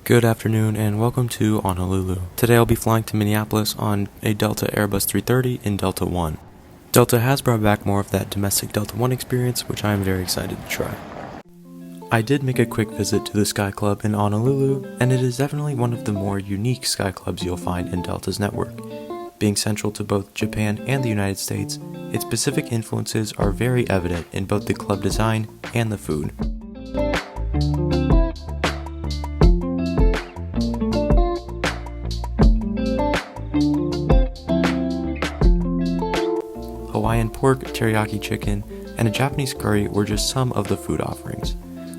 Good afternoon and welcome to Honolulu. Today I'll be flying to Minneapolis on a Delta Airbus 330 in Delta One. Delta has brought back more of that domestic Delta One experience, which I am very excited to try. I did make a quick visit to the Skyclub in Honolulu, and it is definitely one of the more unique Skyclubs you'll find in Delta's network. Being central to both Japan and the United States, its Pacific influences are very evident in both the club design and the food. Hawaiian pork, teriyaki chicken, and a Japanese curry were just some of the food offerings,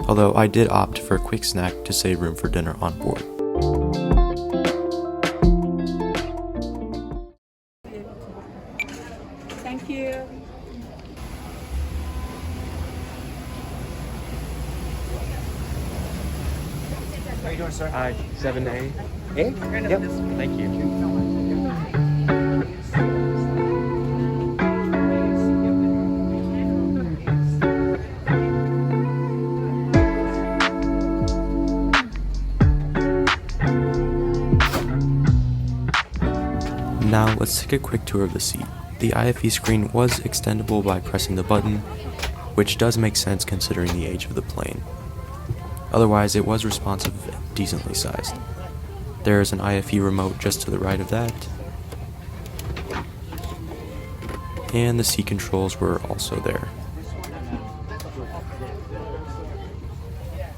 although I did opt for a quick snack to save room for dinner on board. Thank you. How are you doing, sir? 7A. Yep. Thank you. Now let's take a quick tour of the seat. The IFE screen was extendable by pressing the button, which does make sense considering the age of the plane. Otherwise, it was responsive and decently sized. There is an IFE remote just to the right of that, and the seat controls were also there.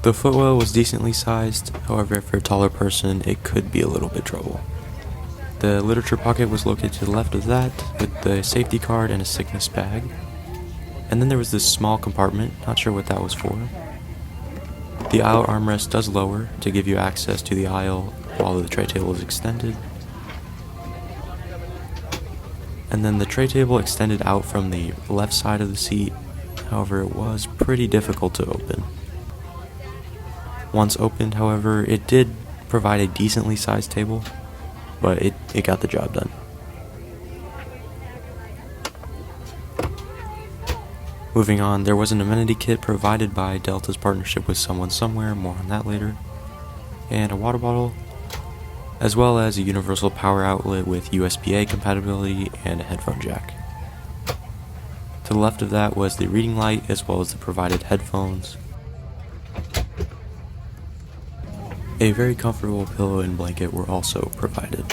The footwell was decently sized, however for a taller person it could be a little bit trouble. The literature pocket was located to the left of that, with the safety card and a sickness bag. And then there was this small compartment, not sure what that was for. The aisle armrest does lower to give you access to the aisle while the tray table is extended. And then the tray table extended out from the left side of the seat, however it was pretty difficult to open. Once opened, however, it did provide a decently sized table, but it got the job done. Moving on, there was an amenity kit provided by Delta's partnership with Someone Somewhere, more on that later, and a water bottle, as well as a universal power outlet with USB-A compatibility and a headphone jack. To the left of that was the reading light as well as the provided headphones. A very comfortable pillow and blanket were also provided.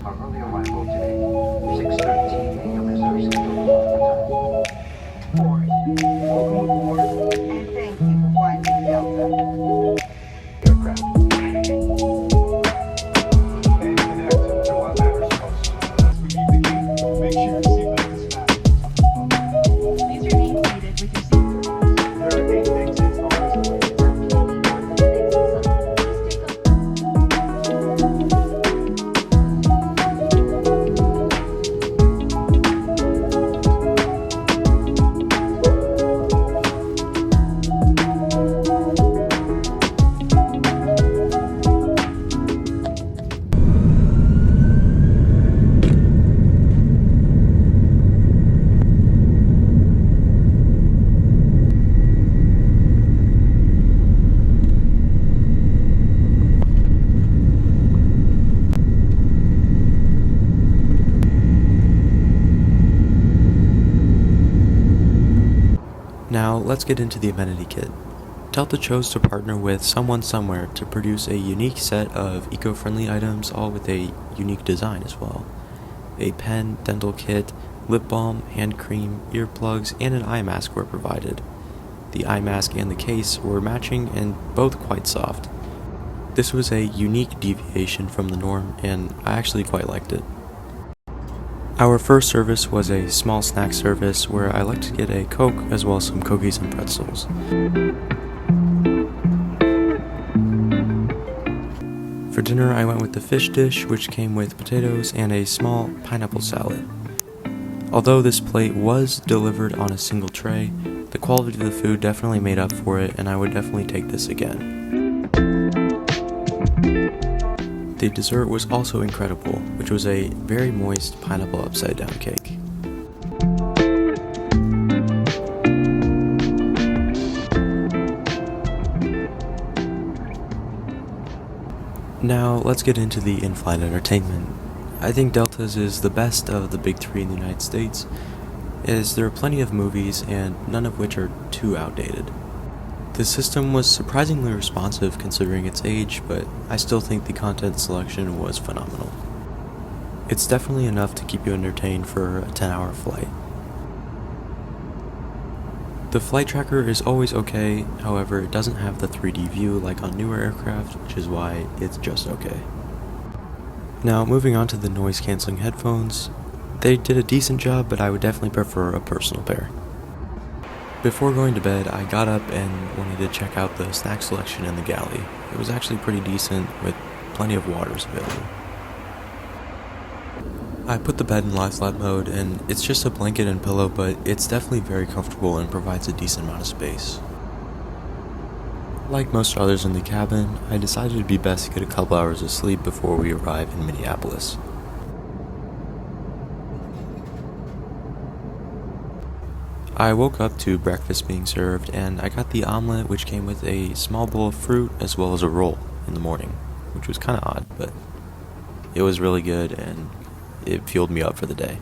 Our early arrival today, 6:13 a.m. reserve schedule. Welcome aboard. And thank you for flying with Delta aircraft. And connect to what matters most. We leave the gate. Make sure your seatbelt is fastened. These are names needed with your seat. There are 8 exits on this way. Now, let's get into the amenity kit. Delta chose to partner with Someone Somewhere to produce a unique set of eco-friendly items, all with a unique design as well. A pen, dental kit, lip balm, hand cream, earplugs, and an eye mask were provided. The eye mask and the case were matching and both quite soft. This was a unique deviation from the norm, and I actually quite liked it. Our first service was a small snack service where I like to get a Coke as well as some cookies and pretzels. For dinner I went with the fish dish, which came with potatoes and a small pineapple salad. Although this plate was delivered on a single tray, the quality of the food definitely made up for it, and I would definitely take this again. The dessert was also incredible, which was a very moist pineapple upside down cake. Now, let's get into the in-flight entertainment. I think Delta's is the best of the big three in the United States, as there are plenty of movies and none of which are too outdated. The system was surprisingly responsive considering its age, but I still think the content selection was phenomenal. It's definitely enough to keep you entertained for a 10-hour flight. The flight tracker is always okay, however it doesn't have the 3D view like on newer aircraft, which is why it's just okay. Now moving on to the noise cancelling headphones, they did a decent job, but I would definitely prefer a personal pair. Before going to bed, I got up and wanted to check out the snack selection in the galley. It was actually pretty decent, with plenty of waters available. I put the bed in lie flat mode, and it's just a blanket and pillow, but it's definitely very comfortable and provides a decent amount of space. Like most others in the cabin, I decided it'd be best to get a couple hours of sleep before we arrive in Minneapolis. I woke up to breakfast being served, and I got the omelet, which came with a small bowl of fruit as well as a roll in the morning, which was kind of odd, but it was really good and it fueled me up for the day.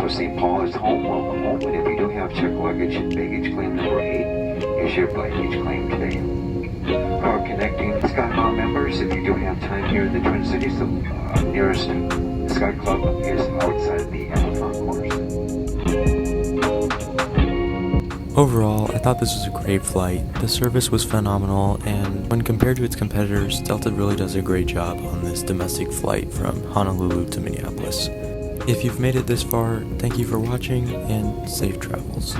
St. Paul is home, welcome home, and if you do have checked luggage, baggage claim number 8 is your baggage claim today. For connecting Skyclub members, if you do have time here in the Twin Cities, the nearest Skyclub is outside the Amazon course. Overall, I thought this was a great flight. The service was phenomenal, and when compared to its competitors, Delta really does a great job on this domestic flight from Honolulu to Minneapolis. If you've made it this far, thank you for watching, and safe travels.